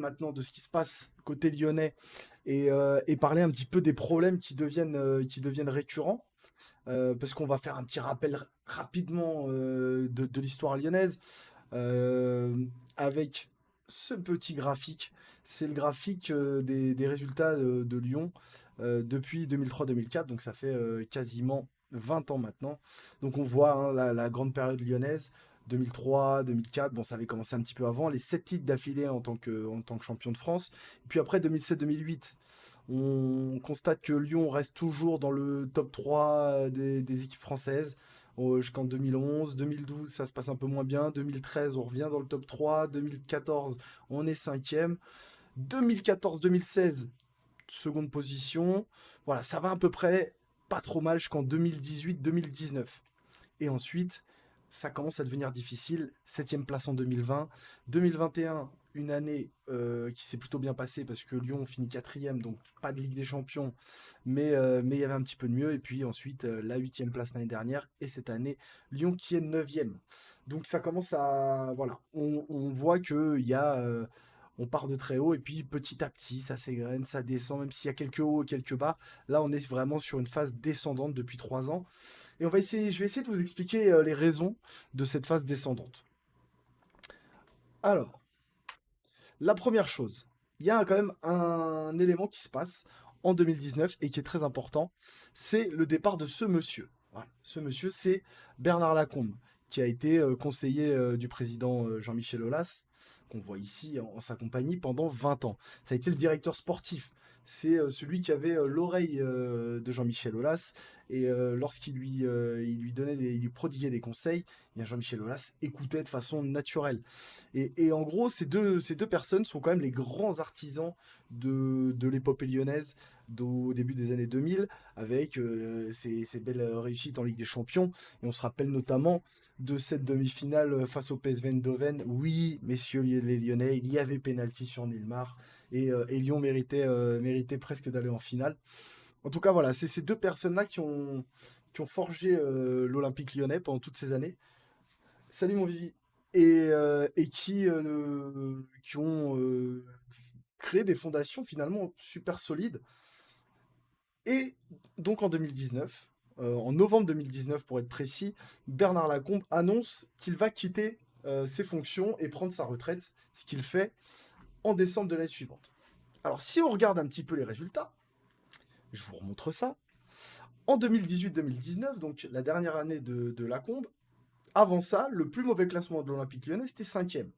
maintenant de ce qui se passe côté lyonnais et parler un petit peu des problèmes qui deviennent récurrents. Parce qu'on va faire un petit rappel rapidement de l'histoire lyonnaise euh, avec ce petit graphique. C'est le graphique des résultats de Lyon depuis 2003-2004, donc ça fait quasiment 20 ans maintenant. Donc on voit hein, la grande période lyonnaise. 2003, 2004, bon, ça avait commencé un petit peu avant, les 7 titres d'affilée en tant que champion de France. Et puis après 2007-2008, on constate que Lyon reste toujours dans le top 3 des équipes françaises. Jusqu'en 2011, 2012, ça se passe un peu moins bien. 2013, on revient dans le top 3. 2014, on est cinquième. 2014-2016, seconde position. Voilà, ça va à peu près pas trop mal jusqu'en 2018-2019. Et ensuite, ça commence à devenir difficile. Septième place en 2020. 2021, une année qui s'est plutôt bien passée parce que Lyon finit quatrième, donc pas de Ligue des Champions, mais il y avait un petit peu de mieux. Et puis ensuite, la huitième place l'année dernière. Et cette année, Lyon qui est neuvième. Donc ça commence à... Voilà, on voit qu'il y a... on part de très haut et puis petit à petit, ça s'égrène, ça descend, même s'il y a quelques hauts et quelques bas. Là, on est vraiment sur une phase descendante depuis 3 ans. Et je vais essayer de vous expliquer les raisons de cette phase descendante. Alors, la première chose, il y a quand même un élément qui se passe en 2019 et qui est très important, c'est le départ de ce monsieur. Voilà. Ce monsieur, c'est Bernard Lacombe, qui a été conseiller du président Jean-Michel Aulas, qu'on voit ici en sa compagnie pendant 20 ans. Ça a été le directeur sportif. C'est celui qui avait l'oreille de Jean-Michel Aulas et lorsqu'il lui prodiguait des conseils, eh bien Jean-Michel Aulas écoutait de façon naturelle. Et en gros, ces deux personnes sont quand même les grands artisans de l'épopée lyonnaise au début des années 2000, avec ces belles réussites en Ligue des Champions. Et on se rappelle notamment de cette demi-finale face au PSV Eindhoven. Oui, messieurs les Lyonnais, il y avait pénalty sur Neymar, et Lyon méritait presque d'aller en finale. En tout cas, voilà, c'est ces deux personnes-là qui ont forgé l'Olympique lyonnais pendant toutes ces années. Salut mon Vivi. Et qui ont créé des fondations finalement super solides. Et donc en 2019, en novembre 2019 pour être précis, Bernard Lacombe annonce qu'il va quitter ses fonctions et prendre sa retraite, ce qu'il fait en décembre de l'année suivante. Alors si on regarde un petit peu les résultats, je vous remontre ça. En 2018-2019, donc la dernière année de Lacombe, avant ça, le plus mauvais classement de l'Olympique lyonnais, c'était cinquième.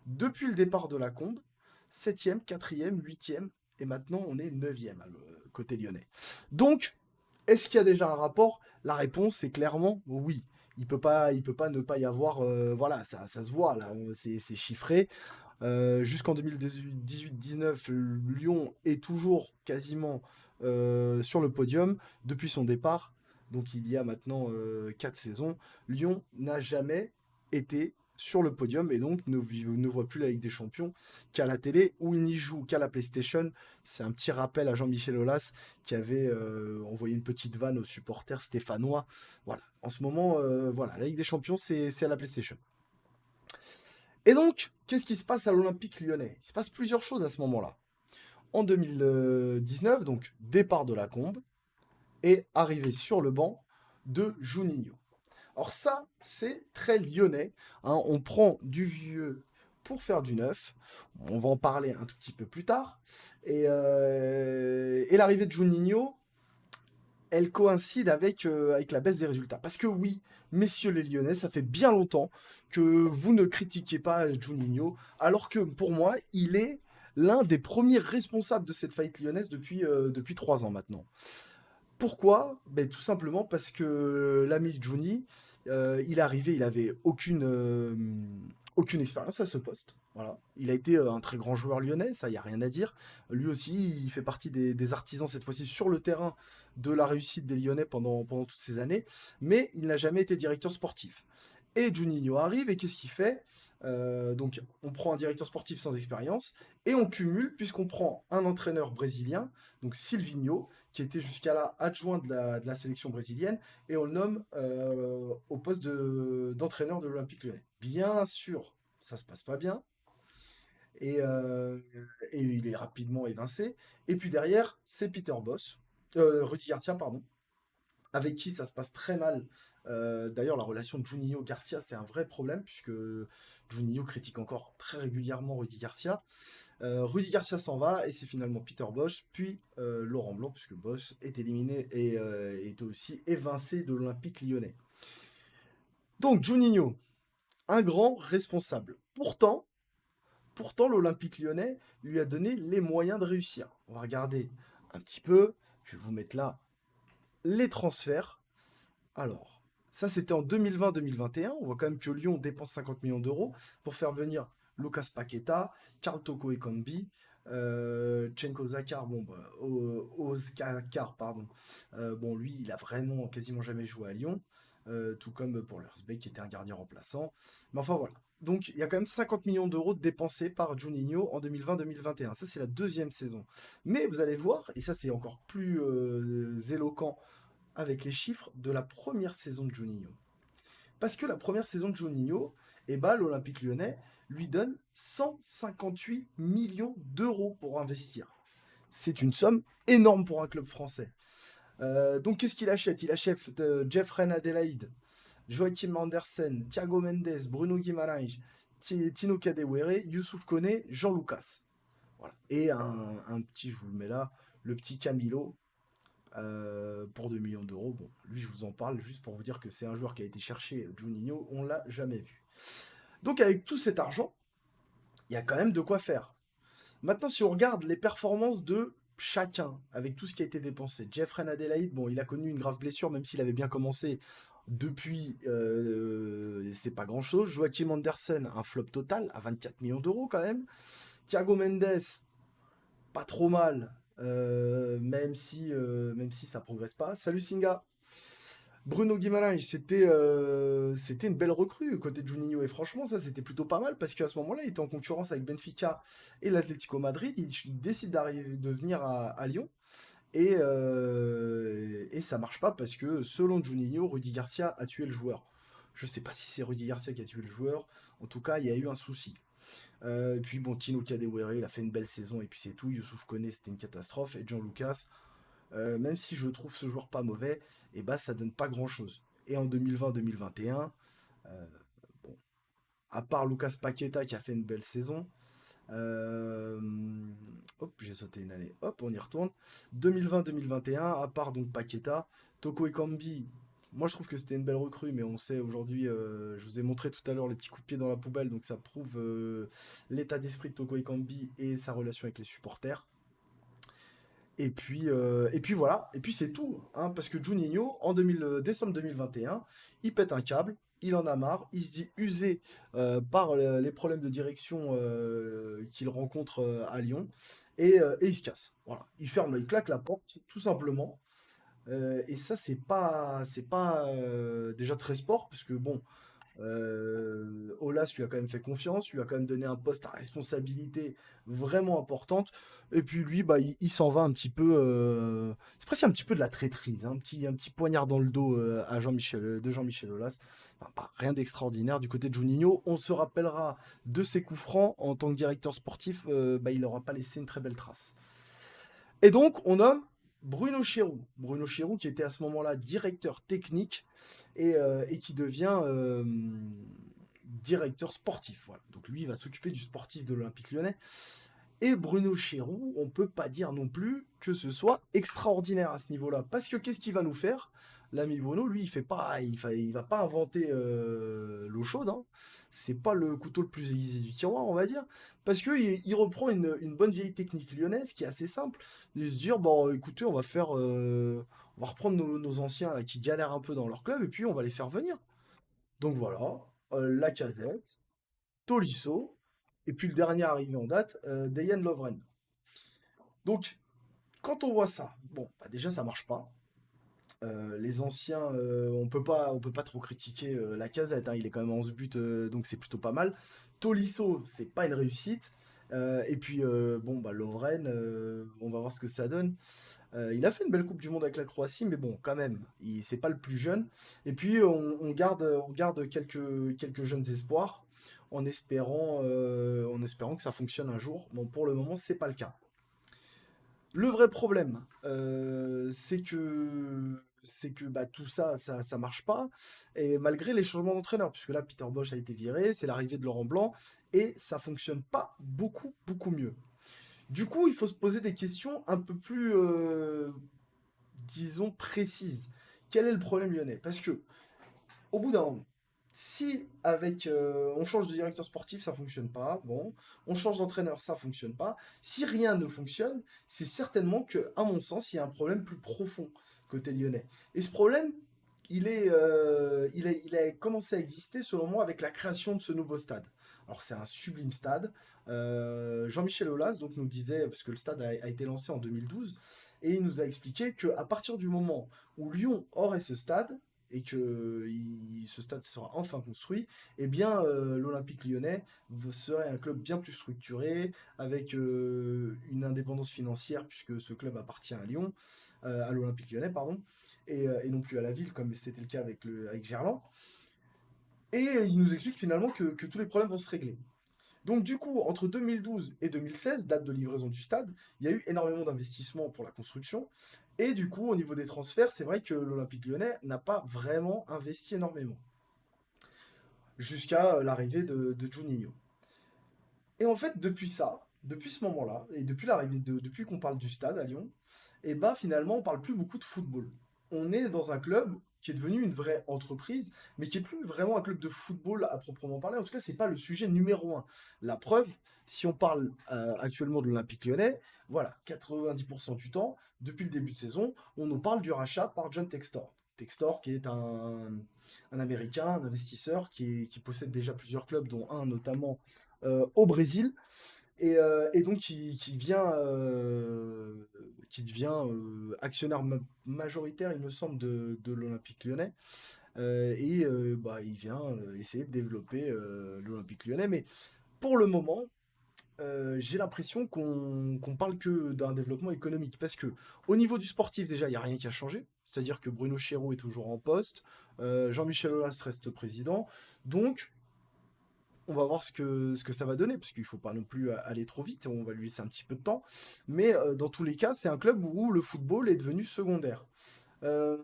Depuis le départ de Lacombe, septième, quatrième, huitième, et maintenant on est neuvième côté lyonnais. Donc, est-ce qu'il y a déjà un rapport? La réponse est clairement oui. Il peut pas ne pas y avoir. Voilà, ça se voit là, c'est chiffré. Jusqu'en 2018-19, Lyon est toujours quasiment sur le podium depuis son départ. Donc il y a maintenant 4 saisons. Lyon n'a jamais été sur le podium et donc ne voit plus la Ligue des Champions qu'à la télé où il n'y joue qu'à la PlayStation. C'est un petit rappel à Jean-Michel Aulas qui avait envoyé une petite vanne aux supporters stéphanois. Voilà, en ce moment, voilà, la Ligue des Champions, c'est à la PlayStation. Et donc, qu'est-ce qui se passe à l'Olympique lyonnais? Il se passe plusieurs choses à ce moment-là. En 2019, donc départ de Lacombe et arrivée sur le banc de Juninho. Alors ça, c'est très lyonnais, hein. On prend du vieux pour faire du neuf. On va en parler un tout petit peu plus tard. Et l'arrivée de Juninho, elle coïncide avec la baisse des résultats. Parce que oui, messieurs les Lyonnais, ça fait bien longtemps que vous ne critiquez pas Juninho, alors que pour moi, il est l'un des premiers responsables de cette faillite lyonnaise depuis 3 ans maintenant. Pourquoi? Ben, tout simplement parce que l'ami Juni, il est arrivé, il avait aucune expérience à ce poste. Voilà. Il a été un très grand joueur lyonnais, ça, il n'y a rien à dire. Lui aussi, il fait partie des artisans, cette fois-ci, sur le terrain de la réussite des Lyonnais pendant toutes ces années, mais il n'a jamais été directeur sportif. Et Juninho arrive, et qu'est-ce qu'il fait? Donc, on prend un directeur sportif sans expérience, et on cumule, puisqu'on prend un entraîneur brésilien, donc Silvinho, qui était jusqu'à là adjoint de la sélection brésilienne, et on le nomme au poste d'entraîneur de l'Olympique Lyonnais. Bien sûr, ça se passe pas bien. Et, euh, et il est rapidement évincé. Et puis derrière, c'est Peter Bosz, Rudy Garcia, pardon, avec qui ça se passe très mal. D'ailleurs, la relation de Juninho-Garcia, c'est un vrai problème, puisque Juninho critique encore très régulièrement Rudy Garcia. Rudy Garcia s'en va, et c'est finalement Peter Bosz, puis Laurent Blanc, puisque Bosz est éliminé et est aussi évincé de l'Olympique lyonnais. Donc, Juninho, un grand responsable. Pourtant, l'Olympique lyonnais lui a donné les moyens de réussir. On va regarder un petit peu, je vais vous mettre là les transferts. Alors, ça c'était en 2020-2021. On voit quand même que Lyon dépense 50 millions d'euros pour faire venir Lucas Paqueta, Karl Toko Ekambi, Chenko Zakar, bon, bah, Ozkakar, pardon. Bon, lui, il a vraiment quasiment jamais joué à Lyon, tout comme pour Lersbeck qui était un gardien remplaçant. Mais enfin voilà. Donc il y a quand même 50 millions d'euros dépensés par Juninho en 2020-2021. Ça c'est la deuxième saison. Mais vous allez voir, et ça c'est encore plus éloquent avec les chiffres de la première saison de Juninho. Parce que la première saison de Juninho, eh ben, l'Olympique lyonnais lui donne 158 millions d'euros pour investir. C'est une somme énorme pour un club français. Donc qu'est-ce qu'il achète? Il achète Jeffrey Adelaide, Joachim Andersen, Thiago Mendes, Bruno Guimaraes, Tino Kadewere, Youssouf Koné, Jean Lucas. Voilà. Et un petit, je vous le mets là, le petit Camilo, pour 2 millions d'euros. Bon, lui, je vous en parle juste pour vous dire que c'est un joueur qui a été cherché, Juninho, on l'a jamais vu. Donc, avec tout cet argent, il y a quand même de quoi faire. Maintenant, si on regarde les performances de chacun, avec tout ce qui a été dépensé, Jeffrey Adelaide, bon, il a connu une grave blessure, même s'il avait bien commencé depuis, c'est pas grand chose. Joachim Andersen, un flop total, à 24 millions d'euros quand même. Thiago Mendes, pas trop mal, même si ça progresse pas. Salut Singa. Bruno Guimaraes, c'était une belle recrue côté de Juninho. Et franchement, ça, c'était plutôt pas mal parce qu'à ce moment-là, il était en concurrence avec Benfica et l'Atlético Madrid. Il décide de venir à Lyon. Et ça marche pas parce que, selon Juninho, Rudy Garcia a tué le joueur. Je sais pas si c'est Rudy Garcia qui a tué le joueur. En tout cas, il y a eu un souci. Et puis bon, Tino Kadewere, il a fait une belle saison et puis c'est tout. Youssouf Koné, c'était une catastrophe. Et Jean Lucas, même si je trouve ce joueur pas mauvais, et bah ça donne pas grand chose. Et en 2020-2021, euh, bon, à part Lucas Paqueta qui a fait une belle saison, euh, hop, j'ai sauté une année, hop, on y retourne. 2020-2021, à part donc Paqueta, Toko Ekambi, moi je trouve que c'était une belle recrue, mais on sait aujourd'hui, je vous ai montré tout à l'heure les petits coups de pied dans la poubelle, donc ça prouve l'état d'esprit de Toko Ekambi et sa relation avec les supporters. Et puis voilà, et puis c'est tout, hein, parce que Juninho, en décembre 2021, il pète un câble, il en a marre, il se dit usé par les problèmes de direction qu'il rencontre à Lyon, et il se casse. Voilà, il ferme, il claque la porte, tout simplement. Et ça, c'est pas déjà très sport, parce que bon, Olas lui a quand même fait confiance, lui a quand même donné un poste à responsabilité vraiment importante. Et puis lui, bah, il s'en va un petit peu. C'est presque un petit peu de la traîtrise, hein, un petit poignard dans le dos à de Jean-Michel Aulas. Enfin, rien d'extraordinaire du côté de Juninho. On se rappellera de ses coups francs en tant que directeur sportif. Bah, il n'aura pas laissé une très belle trace. Et donc, on nomme Bruno Chéroux. Bruno Chéroux qui était à ce moment-là directeur technique et qui devient directeur sportif. Voilà. Donc lui, il va s'occuper du sportif de l'Olympique lyonnais. Et Bruno Chéroux, on peut pas dire non plus que ce soit extraordinaire à ce niveau-là. Parce que qu'est-ce qu'il va nous faire? L'ami Bruno, lui, il va pas inventer l'eau chaude, hein. C'est pas le couteau le plus aiguisé du tiroir, on va dire. Parce que il reprend une bonne vieille technique lyonnaise qui est assez simple. De se dire, bon, écoutez, on va reprendre nos anciens là, qui galèrent un peu dans leur club et puis on va les faire venir. Donc voilà, Lacazette, Tolisso, et puis le dernier arrivé en date, Dejan Lovren. Donc, quand on voit ça, bon, bah déjà ça marche pas. Les anciens, on peut pas trop critiquer Lacazette, hein, il est quand même 11 buts, donc c'est plutôt pas mal. Tolisso, c'est pas une réussite. Et puis, bon, bah, Lovren, on va voir ce que ça donne. Il a fait une belle Coupe du Monde avec la Croatie, mais bon, quand même, c'est pas le plus jeune. Et puis, on garde quelques jeunes espoirs. en espérant que ça fonctionne un jour. Bon, pour le moment, c'est pas le cas. Le vrai problème, c'est que bah, tout ça, ça marche pas. Et malgré les changements d'entraîneur, puisque là, Peter Bosz a été viré, c'est l'arrivée de Laurent Blanc, et ça fonctionne pas beaucoup, beaucoup mieux. Du coup, il faut se poser des questions un peu plus, disons, précises. Quel est le problème lyonnais? Parce que, au bout d'un moment, si avec on change de directeur sportif, ça fonctionne pas, bon, on change d'entraîneur, ça fonctionne pas. Si rien ne fonctionne, c'est certainement que, à mon sens, il y a un problème plus profond côté lyonnais. Et ce problème, il a commencé à exister, selon moi, avec la création de ce nouveau stade. Alors c'est un sublime stade. Jean-Michel Aulas donc nous disait, parce que le stade a été lancé en 2012, et il nous a expliqué qu'à partir du moment où Lyon aurait ce stade, et que ce stade sera enfin construit, eh bien l'Olympique lyonnais serait un club bien plus structuré, avec une indépendance financière, puisque ce club appartient à Lyon, à l'Olympique lyonnais, pardon, et non plus à la ville, comme c'était le cas avec Gerland. Et il nous explique finalement que tous les problèmes vont se régler. Donc du coup, entre 2012 et 2016, date de livraison du stade, il y a eu énormément d'investissements pour la construction. Et du coup, au niveau des transferts, c'est vrai que l'Olympique lyonnais n'a pas vraiment investi énormément. Jusqu'à l'arrivée de Juninho. Et en fait, depuis ça, depuis ce moment-là, et depuis qu'on parle du stade à Lyon, et bah finalement, on parle plus beaucoup de football. On est dans un club qui est devenu une vraie entreprise, mais qui est plus vraiment un club de football à proprement parler. En tout cas, c'est pas le sujet numéro un. La preuve, si on parle actuellement de l'Olympique Lyonnais, voilà, 90% du temps, depuis le début de saison, on nous parle du rachat par John Textor. Textor, qui est un Américain, un investisseur qui possède déjà plusieurs clubs, dont un notamment au Brésil, et donc qui devient actionnaire majoritaire, il me semble, de l'Olympique lyonnais. Bah, il vient essayer de développer l'Olympique lyonnais. Mais pour le moment, j'ai l'impression qu'on parle que d'un développement économique. Parce que au niveau du sportif, déjà, il n'y a rien qui a changé. C'est-à-dire que Bruno Chéreau est toujours en poste. Jean-Michel Aulas reste président. Donc, on va voir ce que ça va donner, parce qu'il ne faut pas non plus aller trop vite, on va lui laisser un petit peu de temps. Mais dans tous les cas, c'est un club où le football est devenu secondaire. Euh,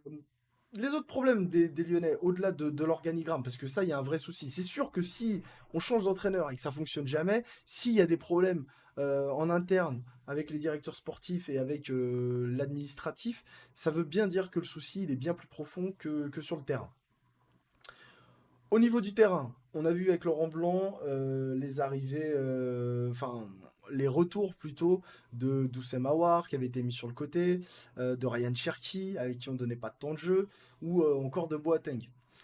les autres problèmes des Lyonnais, au-delà de l'organigramme, parce que ça, il y a un vrai souci. C'est sûr que si on change d'entraîneur et que ça fonctionne jamais, s'il y a des problèmes en interne avec les directeurs sportifs et avec l'administratif, ça veut bien dire que le souci, il est bien plus profond que sur le terrain. Au niveau du terrain, on a vu avec Laurent Blanc les arrivées, enfin les retours plutôt de Doussem Aouar qui avait été mis sur le côté, de Ryan Cherki avec qui on ne donnait pas de temps de jeu, ou encore de Boateng.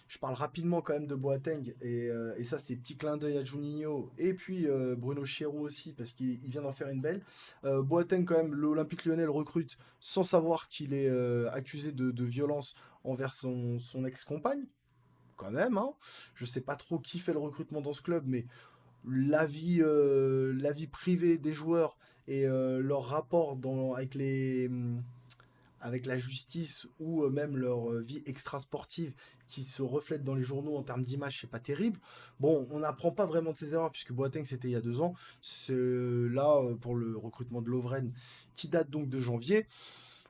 Je parle rapidement quand même de Boateng, et ça c'est petit clin d'œil à Juninho, et puis Bruno Chéreau aussi, parce qu'il vient d'en faire une belle. Boateng quand même, l'Olympique Lyonnais le recrute sans savoir qu'il est accusé de violence envers son ex-compagne quand même, hein. Je sais pas trop qui fait le recrutement dans ce club, mais la vie privée des joueurs et leur rapport avec la justice ou même leur vie extrasportive qui se reflète dans les journaux en termes d'image, c'est pas terrible. Bon, on n'apprend pas vraiment de ses erreurs puisque Boateng c'était il y a 2 ans. C'est là pour le recrutement de Lovren qui date donc de janvier.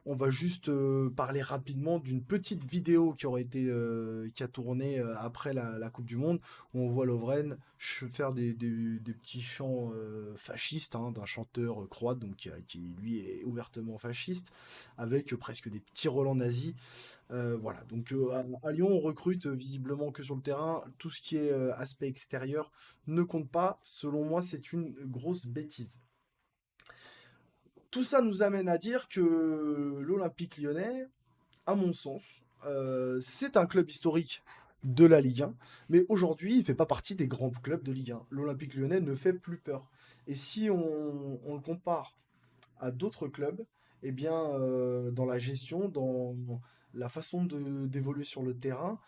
On va juste parler rapidement d'une petite vidéo qui a tourné après la Coupe du Monde, où on voit Lovren faire des petits chants fascistes, hein, d'un chanteur croate, donc qui, lui est ouvertement fasciste, avec presque des petits relents nazis. Voilà, donc à Lyon, on recrute visiblement que sur le terrain. Tout ce qui est aspect extérieur ne compte pas. Selon moi, c'est une grosse bêtise. Tout ça nous amène à dire que l'Olympique lyonnais, à mon sens, c'est un club historique de la Ligue 1, mais aujourd'hui, il ne fait pas partie des grands clubs de Ligue 1. L'Olympique lyonnais ne fait plus peur. Et si on le compare à d'autres clubs, eh bien, dans la gestion, dans la façon d'évoluer sur le terrain,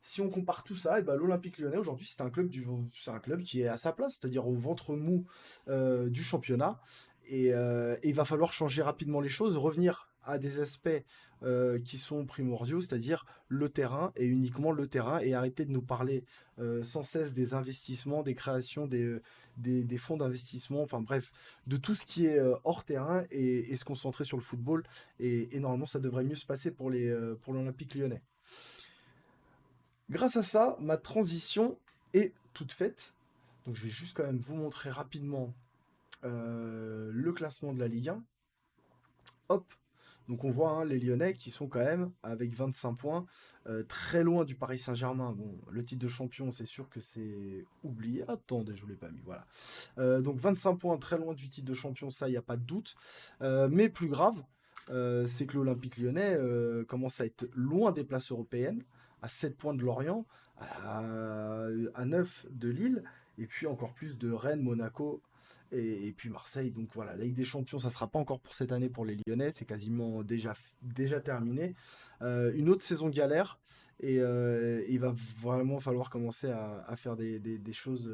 si on compare tout ça, eh ben, l'Olympique lyonnais aujourd'hui, c'est un club qui est à sa place, c'est-à-dire au ventre mou du championnat. Et il va falloir changer rapidement les choses, revenir à des aspects qui sont primordiaux, c'est-à-dire le terrain et uniquement le terrain, et arrêter de nous parler sans cesse des investissements, des créations, des fonds d'investissement, enfin bref, de tout ce qui est hors terrain et se concentrer sur le football. Et normalement, ça devrait mieux se passer pour l'Olympique lyonnais. Grâce à ça, ma transition est toute faite. Donc je vais juste quand même vous montrer rapidement le classement de la Ligue 1. Hop. Donc on voit hein, les Lyonnais qui sont quand même avec 25 points, très loin du Paris Saint-Germain. Bon, le titre de champion, c'est sûr que c'est oublié. Attendez, je ne l'ai pas mis, voilà. Donc 25 points, très loin du titre de champion, ça, il n'y a pas de doute. Mais plus grave, c'est que l'Olympique lyonnais commence à être loin des places européennes, à 7 points de Lorient, à 9 de Lille, et puis encore plus de Rennes, Monaco et puis Marseille. Donc voilà, la Ligue des Champions, ça ne sera pas encore pour cette année pour les Lyonnais, c'est quasiment déjà terminé. Une autre saison galère, et il va vraiment falloir commencer à faire des choses